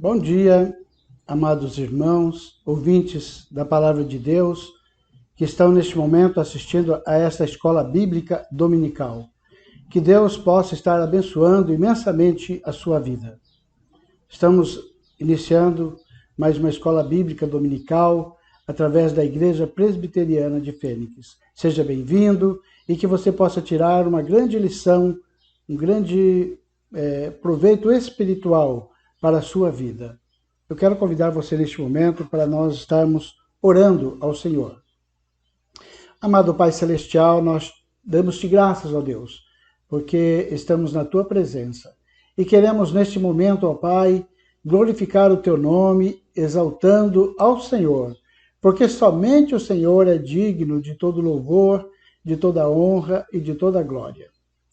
Bom dia, amados irmãos, ouvintes da Palavra de Deus, que estão neste momento assistindo a esta escola bíblica dominical. Que Deus possa estar abençoando imensamente a sua vida. Estamos iniciando mais uma escola bíblica dominical através da Igreja Presbiteriana de Fênix. Seja bem-vindo e que você possa tirar uma grande lição, um grande proveito espiritual para a sua vida. Eu quero convidar você neste momento para nós estarmos orando ao Senhor. Amado Pai Celestial, nós damos-te graças, ó Deus, porque estamos na tua presença e queremos neste momento, ó Pai, glorificar o teu nome, exaltando ao Senhor, porque somente o Senhor é digno de todo louvor, de toda honra e de toda glória.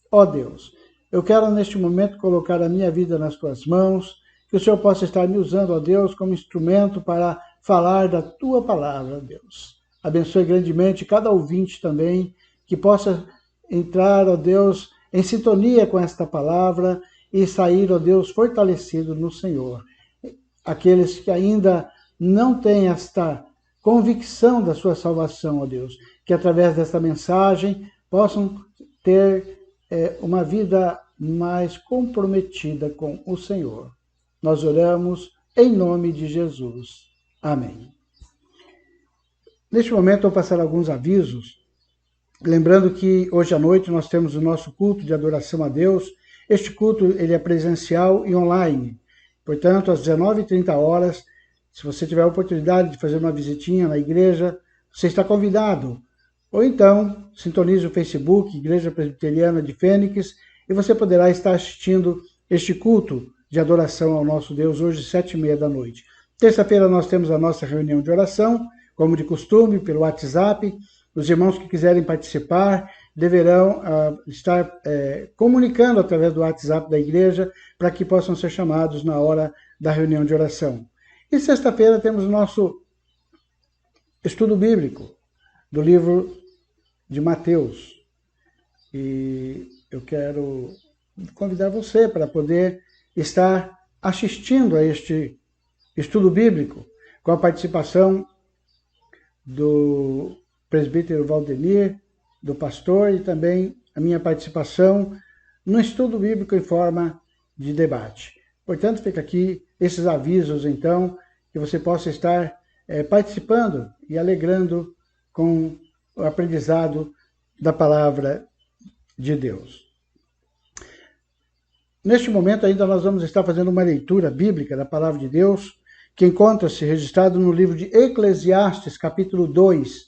Ó Deus, eu quero neste momento colocar a minha vida nas tuas mãos, que o Senhor possa estar me usando, ó Deus, como instrumento para falar da tua palavra, ó Deus. Abençoe grandemente cada ouvinte também, que possa entrar, ó Deus, em sintonia com esta palavra e sair, ó Deus, fortalecido no Senhor. Aqueles que ainda não têm esta convicção da sua salvação, ó Deus, que através desta mensagem possam ter uma vida mais comprometida com o Senhor. Nós oramos em nome de Jesus. Amém. Neste momento, eu vou passar alguns avisos, lembrando que hoje à noite nós temos o nosso culto de adoração a Deus. Este culto ele é presencial e online. Portanto, às 19h30, se você tiver a oportunidade de fazer uma visitinha na igreja, você está convidado. Ou então, sintonize o Facebook, Igreja Presbiteriana de Fênix, e você poderá estar assistindo este culto de adoração ao nosso Deus hoje, 19h30. Terça-feira nós temos a nossa reunião de oração, como de costume, pelo WhatsApp. Os irmãos que quiserem participar deverão estar comunicando através do WhatsApp da igreja para que possam ser chamados na hora da reunião de oração. E sexta-feira temos o nosso estudo bíblico do livro de Mateus. E eu quero convidar você para poder estar assistindo a este estudo bíblico com a participação do presbítero Valdemir, do pastor, e também a minha participação no estudo bíblico em forma de debate. Portanto, fica aqui esses avisos, então, que você possa estar participando e alegrando com o aprendizado da palavra de Deus. Neste momento ainda nós vamos estar fazendo uma leitura bíblica da palavra de Deus, que encontra-se registrado no livro de Eclesiastes, capítulo 2.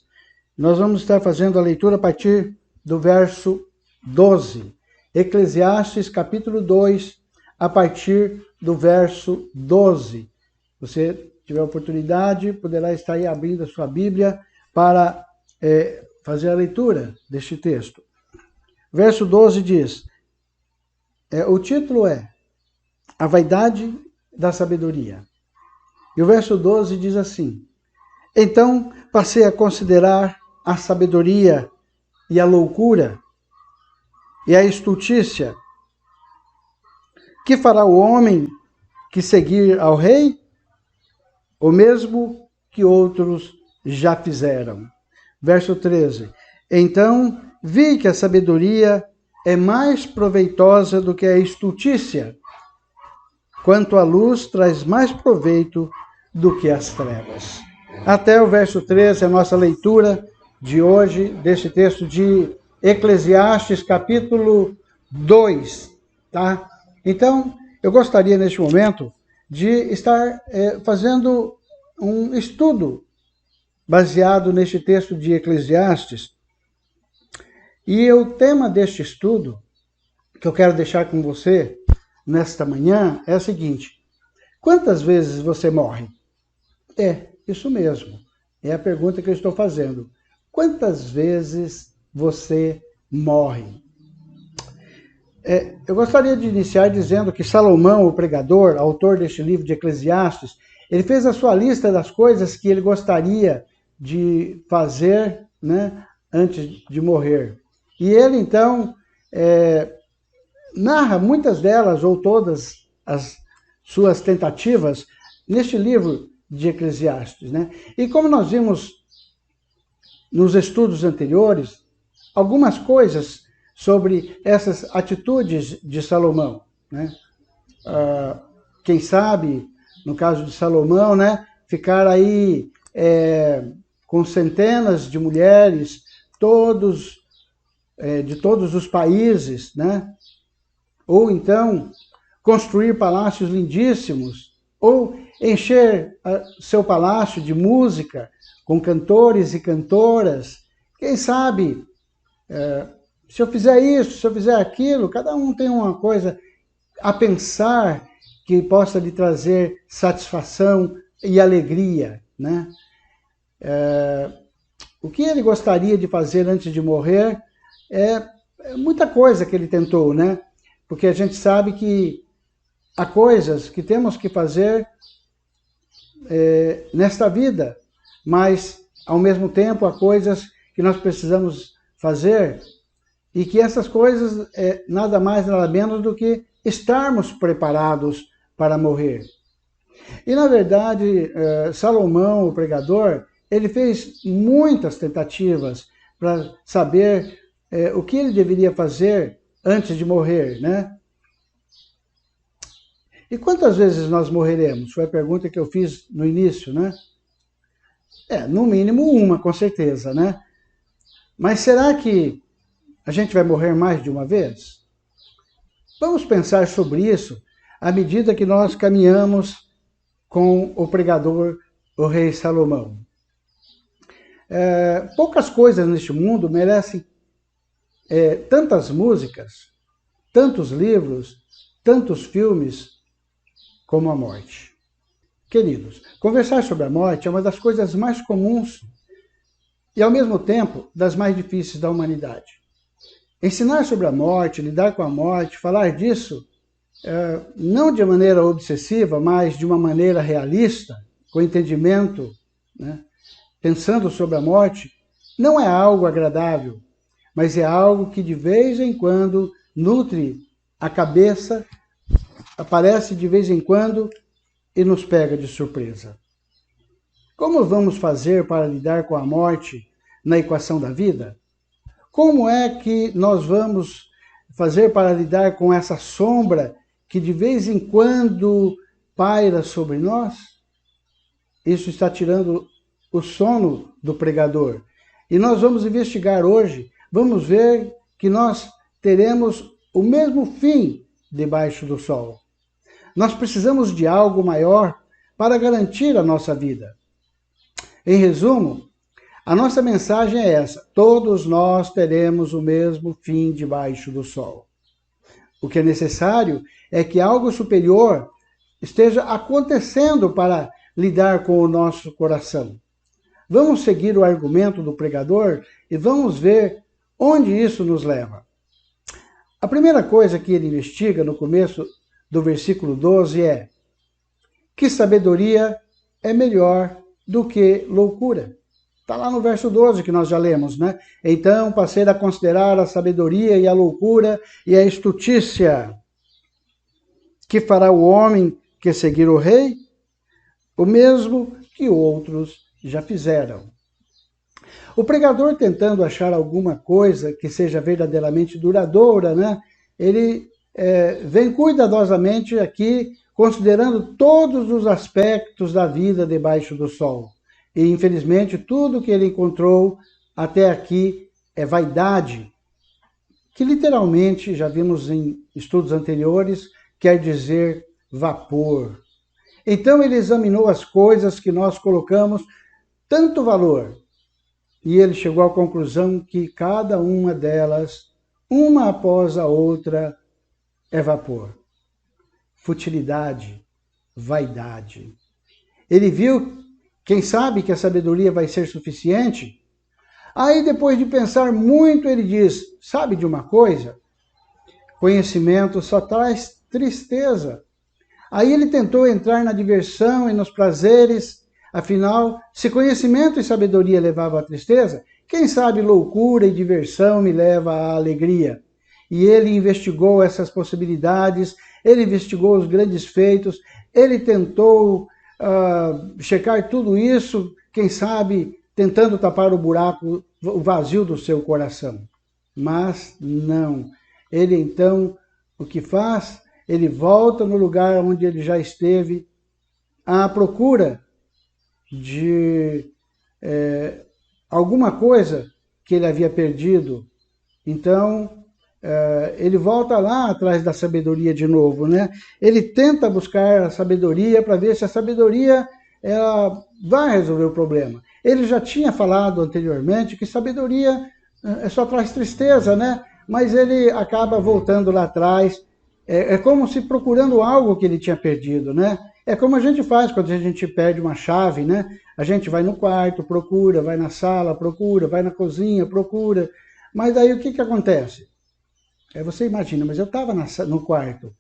Nós vamos estar fazendo a leitura a partir do verso 12. Eclesiastes, capítulo 2, a partir do verso 12. Você tiver oportunidade, poderá estar aí abrindo a sua Bíblia para fazer a leitura deste texto. Verso 12 diz, o título é A Vaidade da Sabedoria. E o verso 12 diz assim, então passei a considerar a sabedoria e a loucura e a estultícia. Que fará o homem que seguir ao rei? O mesmo que outros já fizeram. Verso 13. Então vi que a sabedoria é mais proveitosa do que a estultícia, quanto a luz traz mais proveito do que as trevas. Até o verso 13, a nossa leitura de hoje, deste texto de Eclesiastes, capítulo 2. Tá? Então, eu gostaria neste momento de estar fazendo um estudo baseado neste texto de Eclesiastes. E o tema deste estudo, que eu quero deixar com você nesta manhã, é o seguinte: quantas vezes você morre? Isso mesmo. É a pergunta que eu estou fazendo. Quantas vezes você morre? Eu gostaria de iniciar dizendo que Salomão, o pregador, autor deste livro de Eclesiastes, ele fez a sua lista das coisas que ele gostaria de fazer, né, antes de morrer. E ele, então, narra muitas delas, ou todas as suas tentativas neste livro de Eclesiastes, né? E como nós vimos nos estudos anteriores, algumas coisas sobre essas atitudes de Salomão, né? Quem sabe, no caso de Salomão, né, ficar aí com centenas de mulheres, de todos os países, né? Ou então construir palácios lindíssimos, ou encher seu palácio de música com cantores e cantoras. Quem sabe, se eu fizer isso, se eu fizer aquilo, cada um tem uma coisa a pensar que possa lhe trazer satisfação e alegria, né? O que ele gostaria de fazer antes de morrer é muita coisa que ele tentou, né? Porque a gente sabe que há coisas que temos que fazer nesta vida, mas, ao mesmo tempo, há coisas que nós precisamos fazer e que essas coisas nada mais, nada menos do que estarmos preparados para morrer. E, na verdade, Salomão, o pregador, ele fez muitas tentativas para saber o que ele deveria fazer antes de morrer, né? E quantas vezes nós morreremos? Foi a pergunta que eu fiz no início, né? No mínimo uma, com certeza, né? Mas será que a gente vai morrer mais de uma vez? Vamos pensar sobre isso à medida que nós caminhamos com o pregador, o rei Salomão. Poucas coisas neste mundo merecem tantas músicas, tantos livros, tantos filmes como a morte. Queridos, conversar sobre a morte é uma das coisas mais comuns e, ao mesmo tempo, das mais difíceis da humanidade. Ensinar sobre a morte, lidar com a morte, falar disso, não de maneira obsessiva, mas de uma maneira realista, com entendimento, né? Pensando sobre a morte, não é algo agradável, mas é algo que de vez em quando nutre a cabeça, aparece de vez em quando e nos pega de surpresa. Como vamos fazer para lidar com a morte na equação da vida? Como é que nós vamos fazer para lidar com essa sombra que de vez em quando paira sobre nós? Isso está tirando o sono do pregador. E nós vamos investigar hoje, vamos ver que nós teremos o mesmo fim debaixo do sol. Nós precisamos de algo maior para garantir a nossa vida. Em resumo, a nossa mensagem é essa: todos nós teremos o mesmo fim debaixo do sol. O que é necessário é que algo superior esteja acontecendo para lidar com o nosso coração. Vamos seguir o argumento do pregador e vamos ver onde isso nos leva. A primeira coisa que ele investiga no começo do versículo 12 é: que sabedoria é melhor do que loucura? Está lá no verso 12 que nós já lemos, né? Então passei a considerar a sabedoria e a loucura e a estutícia. Que fará o homem que seguir o rei? O mesmo que outros já fizeram. O pregador, tentando achar alguma coisa que seja verdadeiramente duradoura, né? Ele vem cuidadosamente aqui, considerando todos os aspectos da vida debaixo do sol. E, infelizmente, tudo que ele encontrou até aqui é vaidade, que literalmente, já vimos em estudos anteriores, quer dizer vapor. Então ele examinou as coisas que nós colocamos tanto valor, e ele chegou à conclusão que cada uma delas, uma após a outra, é vapor. Futilidade, vaidade. Ele viu, quem sabe que a sabedoria vai ser suficiente? Aí, depois de pensar muito, ele diz: sabe de uma coisa? Conhecimento só traz tristeza. Aí ele tentou entrar na diversão e nos prazeres. Afinal, se conhecimento e sabedoria levavam à tristeza, quem sabe loucura e diversão me leva à alegria? E ele investigou essas possibilidades, ele investigou os grandes feitos, Ele tentou checar tudo isso, quem sabe tentando tapar o buraco, o vazio do seu coração. Mas não. Ele então, o que faz? Ele volta no lugar onde ele já esteve à procura de alguma coisa que ele havia perdido. Então, ele volta lá atrás da sabedoria de novo, né? Ele tenta buscar a sabedoria para ver se a sabedoria ela vai resolver o problema. Ele já tinha falado anteriormente que sabedoria só traz tristeza, né? Mas ele acaba voltando lá atrás, é como se procurando algo que ele tinha perdido, né? É como a gente faz quando a gente perde uma chave, né? A gente vai no quarto, procura, vai na sala, procura, vai na cozinha, procura. Mas aí o que acontece? Você imagina, mas eu estava no quarto.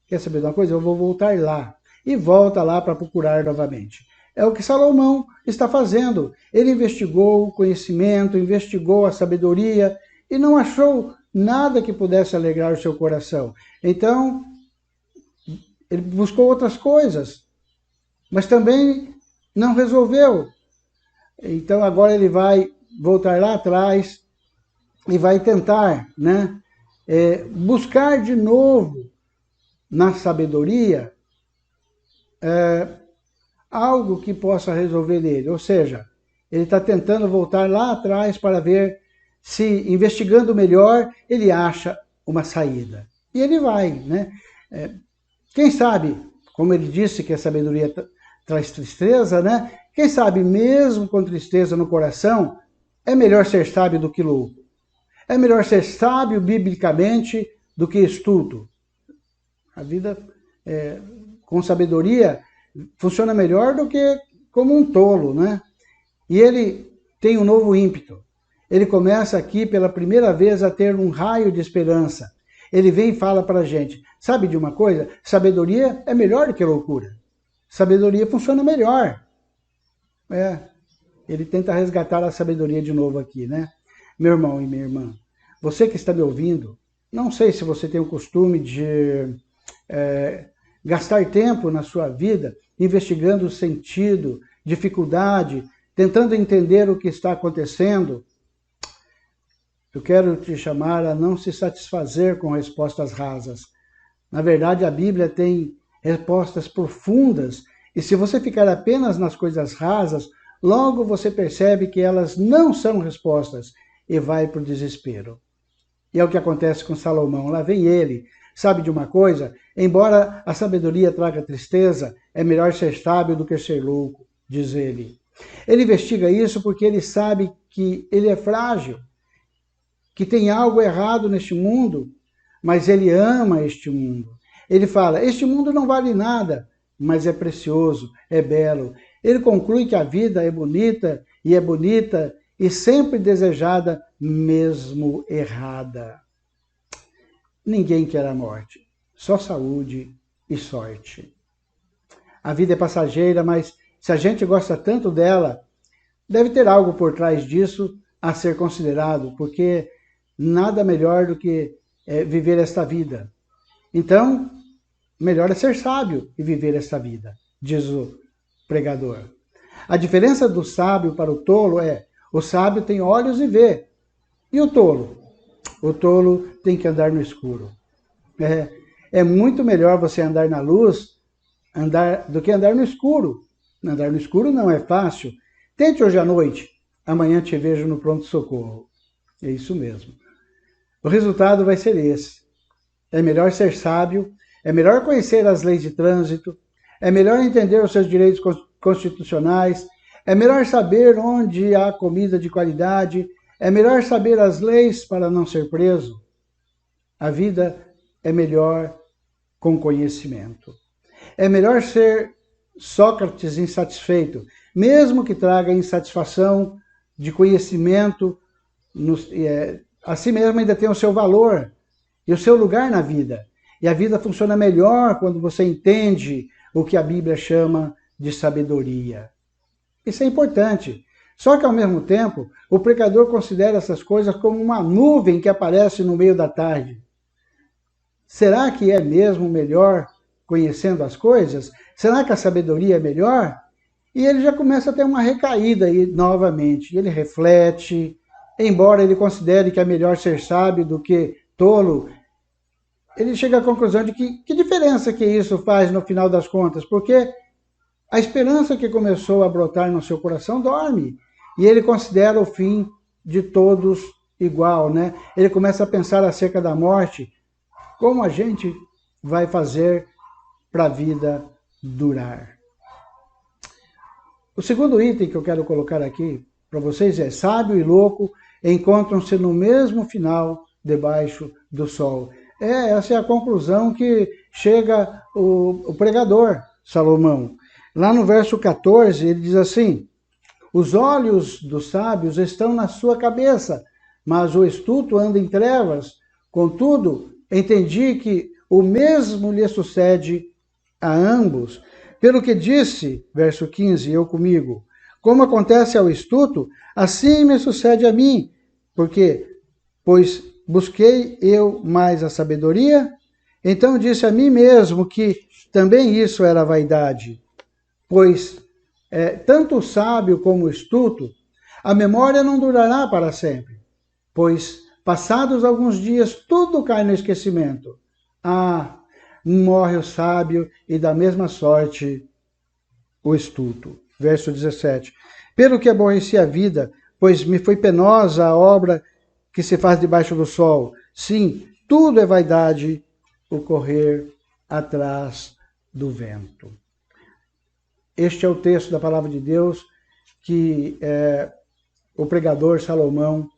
Quer saber de uma coisa? Eu vou voltar lá. E volta lá para procurar novamente. É o que Salomão está fazendo. Ele investigou o conhecimento, investigou a sabedoria e não achou nada que pudesse alegrar o seu coração. Então, ele buscou outras coisas, mas também não resolveu. Então, agora ele vai voltar lá atrás e vai tentar, né, buscar de novo na sabedoria algo que possa resolver ele. Ou seja, ele está tentando voltar lá atrás para ver se, investigando melhor, ele acha uma saída. E ele vai, né? Quem sabe, como ele disse que a sabedoria traz tristeza, né? Quem sabe, mesmo com tristeza no coração, é melhor ser sábio do que louco. É melhor ser sábio biblicamente do que estulto. A vida com sabedoria funciona melhor do que como um tolo, né? E ele tem um novo ímpeto. Ele começa aqui pela primeira vez a ter um raio de esperança. Ele vem e fala para a gente, sabe de uma coisa? Sabedoria é melhor do que loucura. Sabedoria funciona melhor. Ele tenta resgatar a sabedoria de novo aqui, né? Meu irmão e minha irmã, você que está me ouvindo, não sei se você tem o costume de gastar tempo na sua vida investigando o sentido, dificuldade, tentando entender o que está acontecendo. Eu quero te chamar a não se satisfazer com respostas rasas. Na verdade, a Bíblia tem respostas profundas, e se você ficar apenas nas coisas rasas, logo você percebe que elas não são respostas e vai para o desespero. E é o que acontece com Salomão. Lá vem ele. Sabe de uma coisa? Embora a sabedoria traga tristeza, é melhor ser sábio do que ser louco, diz ele. Ele investiga isso porque ele sabe que ele é frágil, que tem algo errado neste mundo, mas ele ama este mundo. Ele fala, este mundo não vale nada, mas é precioso, é belo. Ele conclui que a vida é bonita e sempre desejada, mesmo errada. Ninguém quer a morte, só saúde e sorte. A vida é passageira, mas se a gente gosta tanto dela, deve ter algo por trás disso a ser considerado, porque nada melhor do que viver esta vida. Então, melhor é ser sábio e viver esta vida, diz o pregador. A diferença do sábio para o tolo é, o sábio tem olhos e vê, e o tolo? O tolo tem que andar no escuro. É muito melhor você andar na luz do que andar no escuro. Andar no escuro não é fácil. Tente hoje à noite, amanhã te vejo no pronto-socorro. É isso mesmo. O resultado vai ser esse. É melhor ser sábio, é melhor conhecer as leis de trânsito, é melhor entender os seus direitos constitucionais, é melhor saber onde há comida de qualidade, é melhor saber as leis para não ser preso. A vida é melhor com conhecimento. É melhor ser Sócrates insatisfeito, mesmo que traga insatisfação de conhecimento, assim mesmo ainda tem o seu valor e o seu lugar na vida. E a vida funciona melhor quando você entende o que a Bíblia chama de sabedoria. Isso é importante. Só que, ao mesmo tempo, o pecador considera essas coisas como uma nuvem que aparece no meio da tarde. Será que é mesmo melhor conhecendo as coisas? Será que a sabedoria é melhor? E ele já começa a ter uma recaída aí novamente. Ele reflete, embora ele considere que é melhor ser sábio do que tolo, ele chega à conclusão de que diferença que isso faz no final das contas, porque a esperança que começou a brotar no seu coração dorme, e ele considera o fim de todos igual, né? Ele começa a pensar acerca da morte, como a gente vai fazer para a vida durar. O segundo item que eu quero colocar aqui para vocês é: sábio e louco encontram-se no mesmo final debaixo do sol. Essa é a conclusão que chega o pregador Salomão. Lá no verso 14, ele diz assim: os olhos dos sábios estão na sua cabeça, mas o astuto anda em trevas. Contudo, entendi que o mesmo lhe sucede a ambos. Pelo que disse, verso 15, eu comigo, como acontece ao astuto, assim me sucede a mim, pois busquei eu mais a sabedoria, então disse a mim mesmo que também isso era vaidade, pois tanto o sábio como o astuto, a memória não durará para sempre, pois passados alguns dias tudo cai no esquecimento. Morre o sábio e da mesma sorte o astuto. Verso 17. Pelo que aborreci a vida, pois me foi penosa a obra que se faz debaixo do sol. Sim, tudo é vaidade, o correr atrás do vento. Este é o texto da palavra de Deus que o pregador Salomão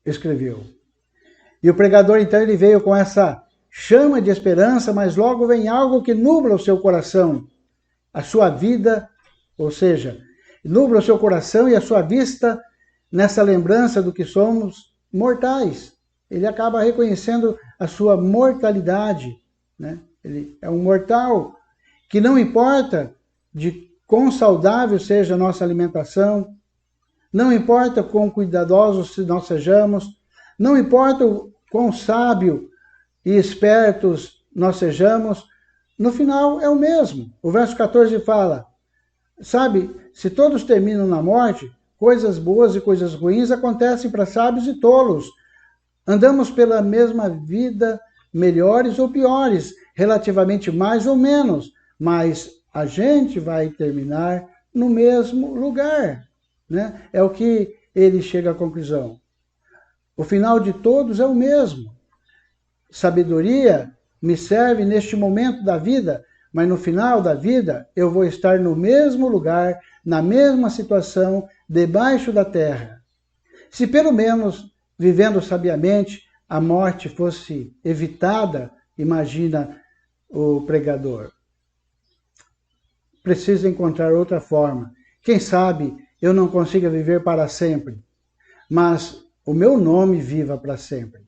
escreveu. E o pregador, então, ele veio com essa chama de esperança, mas logo vem algo que nubla o seu coração, a sua vida, ou seja, nubla o seu coração e a sua vista nessa lembrança do que somos mortais. Ele acaba reconhecendo a sua mortalidade, né? Ele é um mortal, que não importa de quão saudável seja a nossa alimentação, não importa quão cuidadosos nós sejamos, não importa o quão sábio e espertos nós sejamos, no final é o mesmo. O verso 14 fala, sabe, se todos terminam na morte, coisas boas e coisas ruins acontecem para sábios e tolos. Andamos pela mesma vida, melhores ou piores, relativamente mais ou menos, mas a gente vai terminar no mesmo lugar, né? É o que ele chega à conclusão. O final de todos é o mesmo. Sabedoria me serve neste momento da vida, mas no final da vida eu vou estar no mesmo lugar, na mesma situação, debaixo da terra. Se pelo menos, vivendo sabiamente, a morte fosse evitada, imagina o pregador. Preciso encontrar outra forma. Quem sabe eu não consiga viver para sempre, mas o meu nome viva para sempre.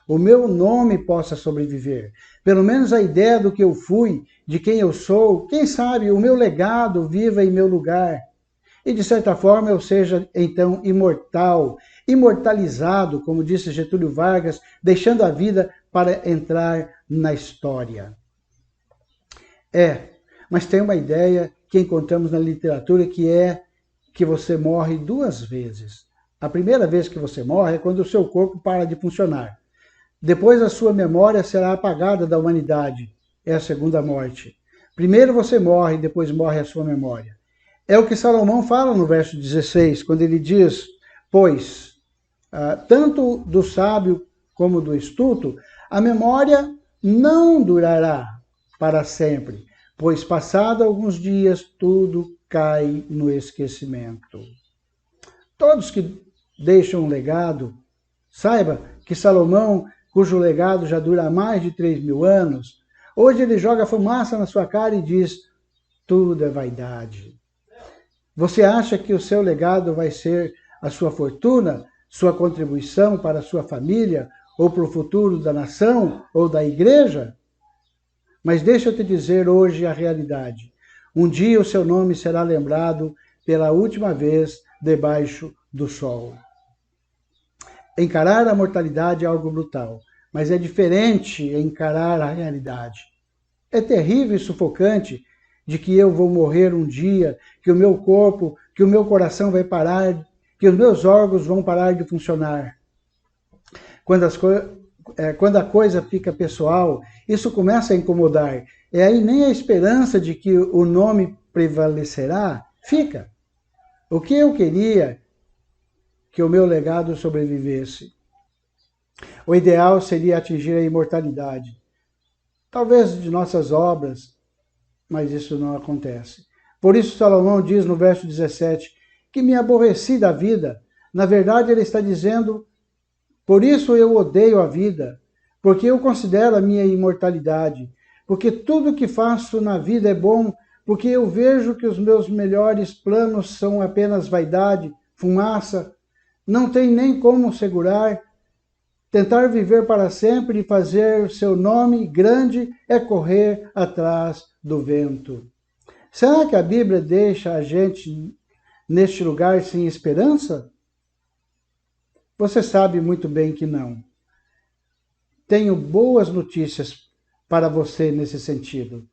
O meu nome possa sobreviver. Pelo menos a ideia do que eu fui, de quem eu sou, quem sabe o meu legado viva em meu lugar. E de certa forma eu seja então imortal, imortalizado, como disse Getúlio Vargas, deixando a vida para entrar na história. Mas tem uma ideia que encontramos na literatura que é que você morre duas vezes. A primeira vez que você morre é quando o seu corpo para de funcionar. Depois a sua memória será apagada da humanidade. É a segunda morte. Primeiro você morre, depois morre a sua memória. É o que Salomão fala no verso 16, quando ele diz, pois, tanto do sábio como do astuto, a memória não durará para sempre, pois passado alguns dias tudo cai no esquecimento. Todos que deixam um legado, saiba que Salomão, cujo legado já dura há mais de 3.000 anos, hoje ele joga fumaça na sua cara e diz, tudo é vaidade. Você acha que o seu legado vai ser a sua fortuna, sua contribuição para a sua família, ou para o futuro da nação, ou da igreja? Mas deixa eu te dizer hoje a realidade. Um dia o seu nome será lembrado pela última vez debaixo do sol. Encarar a mortalidade é algo brutal, mas é diferente encarar a realidade. É terrível e sufocante de que eu vou morrer um dia, que o meu corpo, que o meu coração vai parar, que os meus órgãos vão parar de funcionar. Quando a coisa fica pessoal, isso começa a incomodar. E aí nem a esperança de que o nome prevalecerá fica. O que eu queria que o meu legado sobrevivesse. O ideal seria atingir a imortalidade. Talvez de nossas obras, mas isso não acontece. Por isso Salomão diz no verso 17 que me aborreci da vida. Na verdade, ele está dizendo, por isso eu odeio a vida, porque eu considero a minha imortalidade, porque tudo que faço na vida é bom, porque eu vejo que os meus melhores planos são apenas vaidade, fumaça, não tem nem como segurar. Tentar viver para sempre e fazer seu nome grande é correr atrás do vento. Será que a Bíblia deixa a gente neste lugar sem esperança? Você sabe muito bem que não. Tenho boas notícias para você nesse sentido.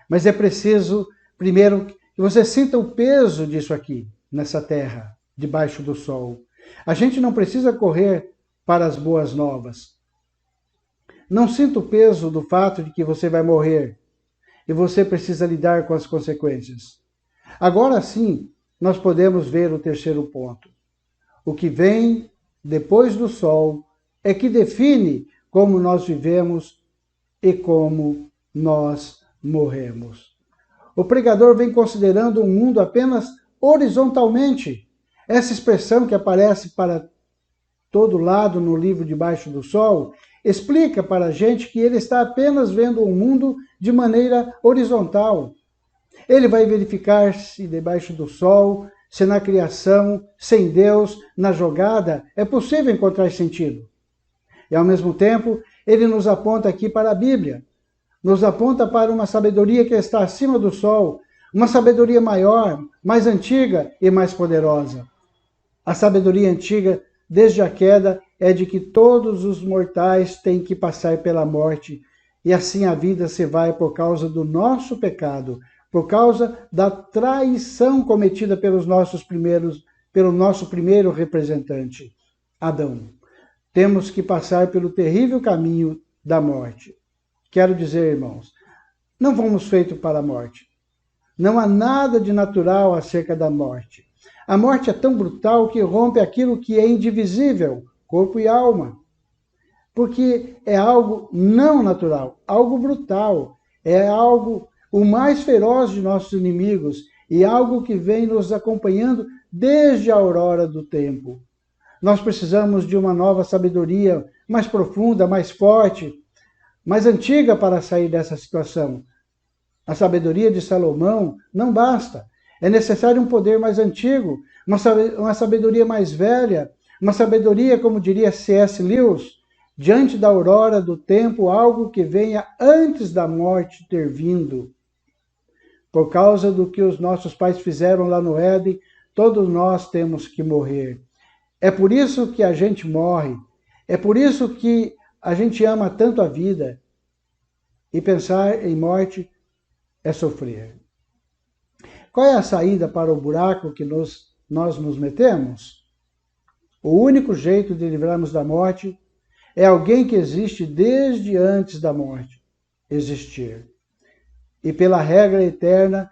Mas é preciso, primeiro, que você sinta o peso disso aqui, nessa terra, debaixo do sol. A gente não precisa correr para as boas novas. Não sinta o peso do fato de que você vai morrer e você precisa lidar com as consequências. Agora sim, nós podemos ver o terceiro ponto. O que vem depois do sol é que define como nós vivemos e como nós morremos. O pregador vem considerando o mundo apenas horizontalmente. Essa expressão que aparece para todo lado no livro Debaixo do Sol explica para a gente que ele está apenas vendo o mundo de maneira horizontal. Ele vai verificar se debaixo do sol, se na criação, sem Deus, na jogada, é possível encontrar sentido. E ao mesmo tempo, ele nos aponta aqui para a Bíblia, nos aponta para uma sabedoria que está acima do sol, uma sabedoria maior, mais antiga e mais poderosa. A sabedoria antiga, desde a queda, é de que todos os mortais têm que passar pela morte, e assim a vida se vai por causa do nosso pecado, por causa da traição cometida pelo nosso primeiro representante, Adão. Temos que passar pelo terrível caminho da morte. Quero dizer, irmãos, não fomos feitos para a morte. Não há nada de natural acerca da morte. A morte é tão brutal que rompe aquilo que é indivisível, corpo e alma. Porque é algo não natural, algo brutal, é algo o mais feroz de nossos inimigos e algo que vem nos acompanhando desde a aurora do tempo. Nós precisamos de uma nova sabedoria, mais profunda, mais forte, mais antiga para sair dessa situação. A sabedoria de Salomão não basta. É necessário um poder mais antigo, uma sabedoria mais velha, uma sabedoria, como diria C.S. Lewis, diante da aurora do tempo, algo que venha antes da morte ter vindo. Por causa do que os nossos pais fizeram lá no Éden, todos nós temos que morrer. É por isso que a gente morre. É por isso que a gente ama tanto a vida. E pensar em morte é sofrer. Qual é a saída para o buraco que nós nos metemos? O único jeito de livrarmos da morte é alguém que existe desde antes da morte existir. E pela regra eterna,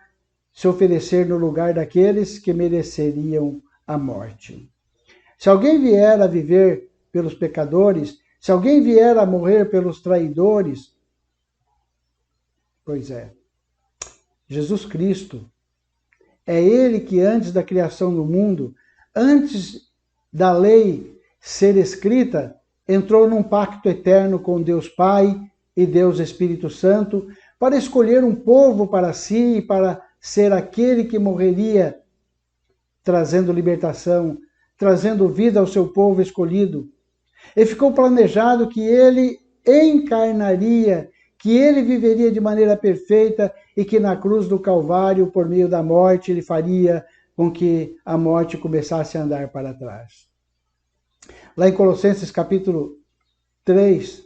se oferecer no lugar daqueles que mereceriam a morte. Se alguém vier a viver pelos pecadores, se alguém vier a morrer pelos traidores, pois é, Jesus Cristo, é Ele que antes da criação do mundo, antes da lei ser escrita, entrou num pacto eterno com Deus Pai e Deus Espírito Santo, para escolher um povo para si e para ser aquele que morreria, trazendo libertação, trazendo vida ao seu povo escolhido. E ficou planejado que ele encarnaria, que ele viveria de maneira perfeita e que na cruz do Calvário, por meio da morte, ele faria com que a morte começasse a andar para trás. Lá em Colossenses capítulo 3,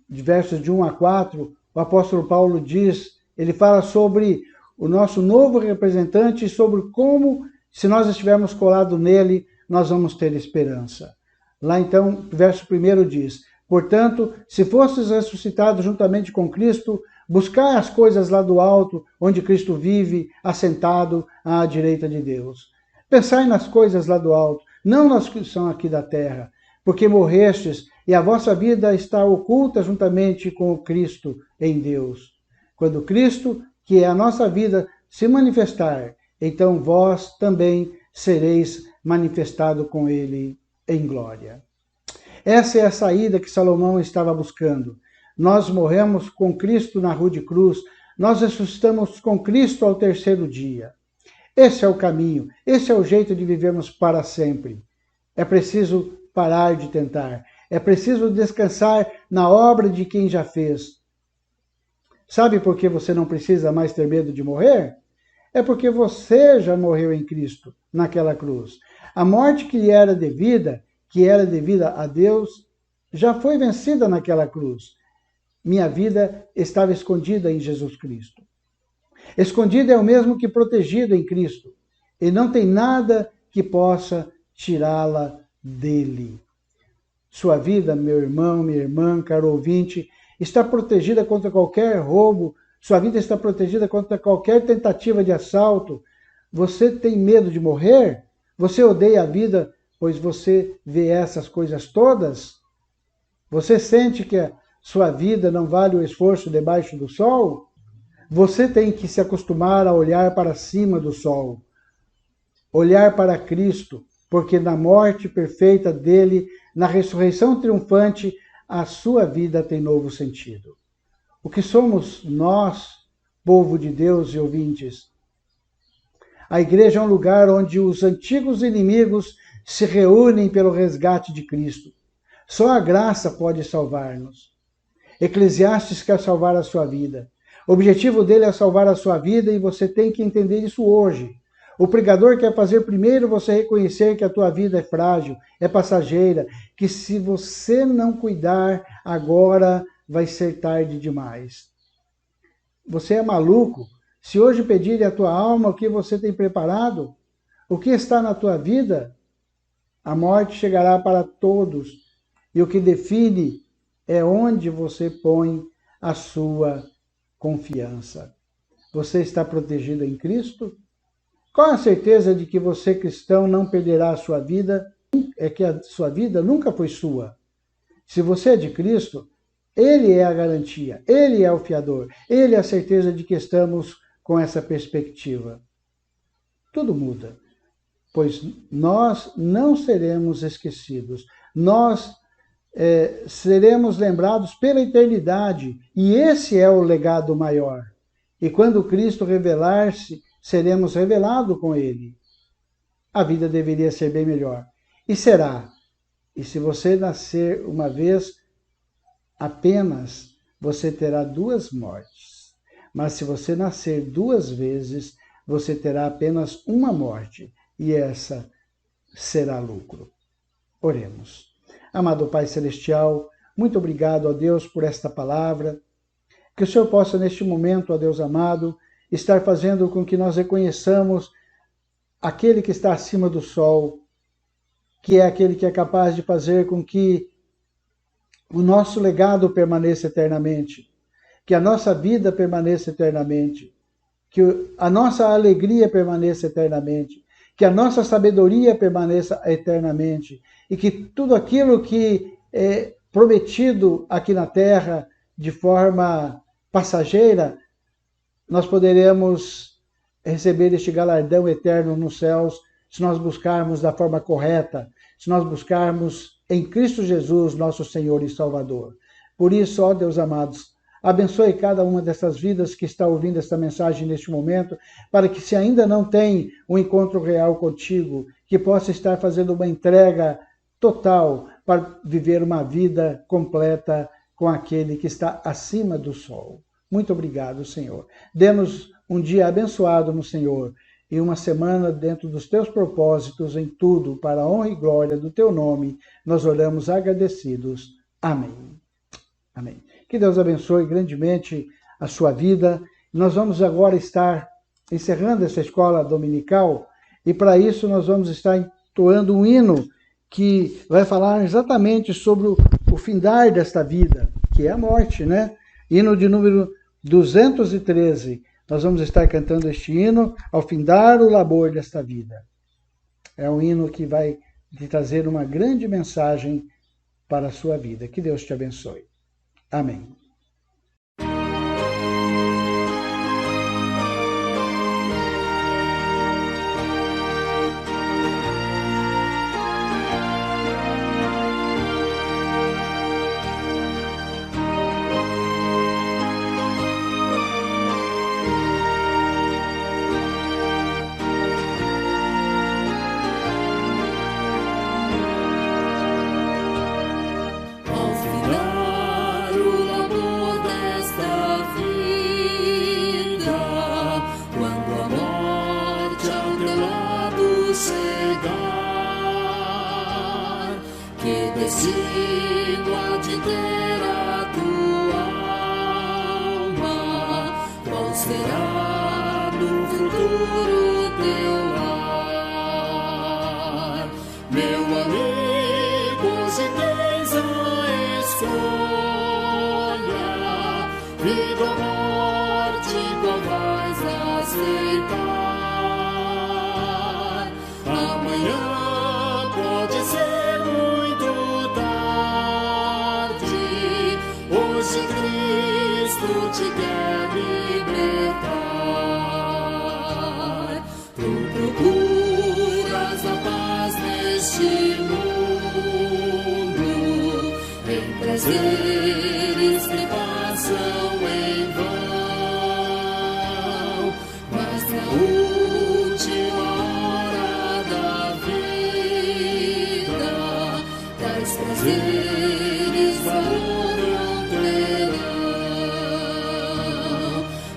de versos de 1 a 4, o apóstolo Paulo diz, ele fala sobre o nosso novo representante, sobre como, se nós estivermos colados nele, nós vamos ter esperança. Lá então, verso 1 diz: portanto, se fostes ressuscitados juntamente com Cristo, buscai as coisas lá do alto, onde Cristo vive, assentado à direita de Deus. Pensai nas coisas lá do alto, não nas que são aqui da terra, porque morrestes e a vossa vida está oculta juntamente com o Cristo em Deus. Quando Cristo, que é a nossa vida, se manifestar, então vós também sereis manifestado com ele em glória. Essa é a saída que Salomão estava buscando. Nós morremos com Cristo na rude cruz, nós ressuscitamos com Cristo ao terceiro dia. Esse é o caminho, esse é o jeito de vivermos para sempre. É preciso parar de tentar, é preciso descansar na obra de quem já fez. Sabe por que você não precisa mais ter medo de morrer? É porque você já morreu em Cristo, naquela cruz. A morte que era devida a Deus, já foi vencida naquela cruz. Minha vida estava escondida em Jesus Cristo. Escondida é o mesmo que protegida em Cristo. E não tem nada que possa tirá-la dele. Sua vida, meu irmão, minha irmã, caro ouvinte, está protegida contra qualquer roubo. Sua vida está protegida contra qualquer tentativa de assalto. Você tem medo de morrer? Você odeia a vida, pois você vê essas coisas todas? Você sente que a sua vida não vale o esforço debaixo do sol? Você tem que se acostumar a olhar para cima do sol, olhar para Cristo, porque na morte perfeita dele, na ressurreição triunfante, a sua vida tem novo sentido. O que somos nós, povo de Deus e ouvintes? A igreja é um lugar onde os antigos inimigos se reúnem pelo resgate de Cristo. Só a graça pode salvar-nos. Eclesiastes quer salvar a sua vida. O objetivo dele é salvar a sua vida e você tem que entender isso hoje. O pregador quer fazer primeiro você reconhecer que a tua vida é frágil, é passageira, que se você não cuidar agora vai ser tarde demais. Você é maluco? Se hoje pedirem à tua alma o que você tem preparado, o que está na tua vida, a morte chegará para todos. E o que define é onde você põe a sua confiança. Você está protegido em Cristo? Qual a certeza de que você, cristão, não perderá a sua vida? É que a sua vida nunca foi sua. Se você é de Cristo, Ele é a garantia, Ele é o fiador, Ele é a certeza de que estamos com essa perspectiva. Tudo muda, pois nós não seremos esquecidos. Nós seremos lembrados pela eternidade, e esse é o legado maior. E quando Cristo revelar-se, seremos revelados com Ele. A vida deveria ser bem melhor. E será. E se você nascer uma vez, apenas você terá 2 mortes. Mas se você nascer 2 vezes, você terá apenas uma morte. E essa será lucro. Oremos. Amado Pai Celestial, muito obrigado, ó Deus, por esta palavra. Que o Senhor possa, neste momento, ó Deus amado, estar fazendo com que nós reconheçamos aquele que está acima do sol, que é aquele que é capaz de fazer com que o nosso legado permaneça eternamente, que a nossa vida permaneça eternamente, que a nossa alegria permaneça eternamente, que a nossa sabedoria permaneça eternamente, e que tudo aquilo que é prometido aqui na terra de forma passageira, nós poderemos receber este galardão eterno nos céus se nós buscarmos da forma correta, se nós buscarmos em Cristo Jesus, nosso Senhor e Salvador. Por isso, ó Deus amados, abençoe cada uma dessas vidas que está ouvindo esta mensagem neste momento, para que, se ainda não tem um encontro real contigo, que possa estar fazendo uma entrega total para viver uma vida completa com aquele que está acima do sol. Muito obrigado, Senhor. Dê-nos um dia abençoado no Senhor e uma semana dentro dos teus propósitos em tudo, para a honra e glória do teu nome. Nós oramos agradecidos. Amém. Amém. Que Deus abençoe grandemente a sua vida. Nós vamos agora estar encerrando essa escola dominical, e para isso nós vamos estar entoando um hino que vai falar exatamente sobre o findar desta vida, que é a morte, né? Hino de número 213. Nós vamos estar cantando este hino ao findar o labor desta vida. É um hino que vai te trazer uma grande mensagem para a sua vida. Que Deus te abençoe. Amém. Prazeres que passam em vão, mas na última hora da vida, tais prazeres valor terão.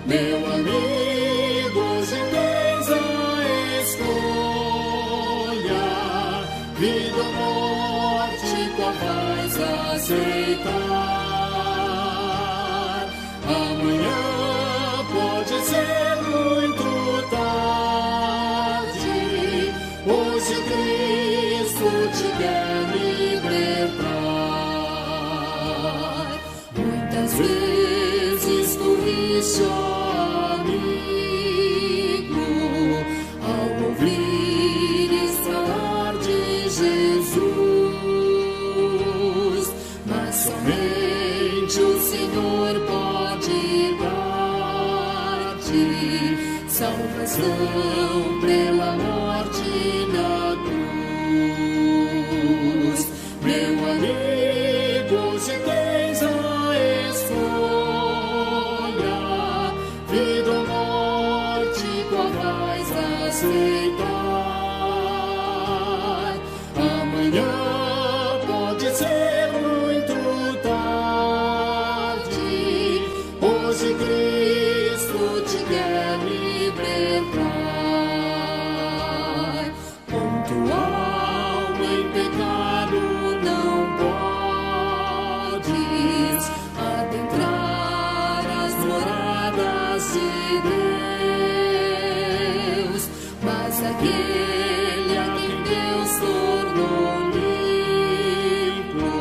Meu amigo, hoje tens a escolha, vida ou morte, qual vais aceitar? Amanhã pode ser muito tarde. Hoje Cristo te quer libertar. Muitas vezes corrige, ó amigo, ao ouvires falar de Jesus, mas somente o Senhor pode dar-te salvação pela morte na cruz. Meu amigo, se tens a escolha, vida ou morte, qual vais aceitar? Amanhã pode ser muito tarde. Hoje Cristo te quer libertar. Com tua alma em pecado não podes adentrar as moradas de Deus, mas aquele a quem Deus tornou limpo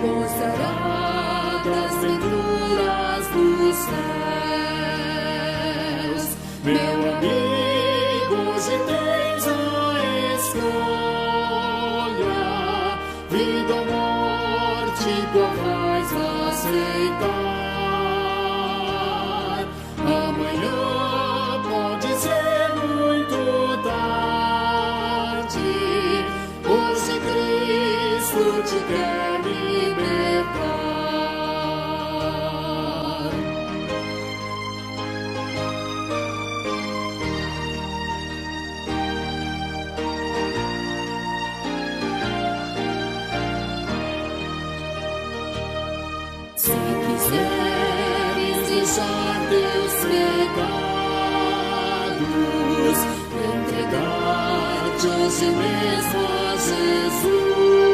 gozará das venturas dos céus. Meu amigo, hoje tens a escolha, vida ou morte, qual vais aceitar? Amanhã pode ser muito tarde. Hoje Cristo te quer libertar. Se quiseres deixar teus pecados, entregar-te hoje mesmo a Jesus,